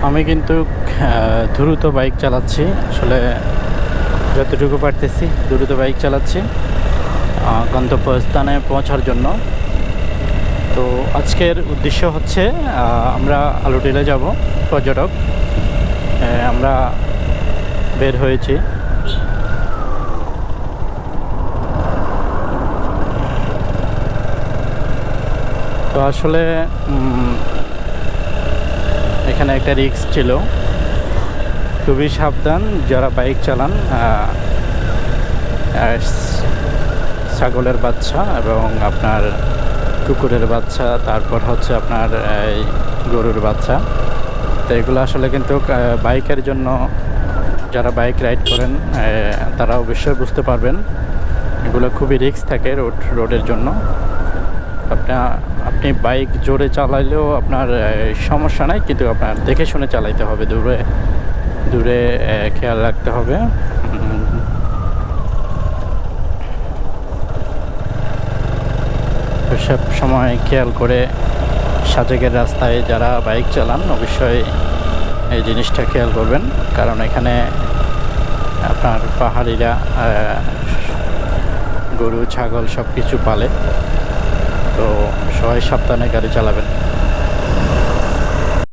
আমি কিন্তু দ্রুত বাইক চালাচ্ছি, আসলে যতটুকু পারতেছি দ্রুত বাইক চালাচ্ছি গন্তব্যস্থানে পৌঁছার জন্য। তো আজকের উদ্দেশ্য হচ্ছে আমরা আলুটিলা যাব, পর্যটক আমরা বের হয়েছি। তো আসলে এখানে একটা রিস্ক ছিল, খুবই সাবধান যারা বাইক চালান। ছাগলের বাচ্চা এবং আপনার কুকুরের বাচ্চা, তারপর হচ্ছে আপনার এই গরুর বাচ্চা। তো এগুলো আসলে কিন্তু বাইকের জন্য, যারা বাইক রাইড করেন তারা অবশ্যই বুঝতে পারবেন, এগুলো খুবই রিস্ক থাকে রোডের জন্য। আপনি বাইক জোরে চালাইলেও আপনার সমস্যা নাই, কিন্তু আপনার দেখে শুনে চালাইতে হবে, দূরে দূরে খেয়াল রাখতে হবে। সব সময় খেয়াল করে সাজেকের রাস্তায় যারা বাইক চালান অবশ্যই এই জিনিসটা খেয়াল করবেন, কারণ এখানে আপনার পাহাড়িরা গরু ছাগল সব কিছু পালে। তো সবাই সাবধানে গাড়ি চালাবেন।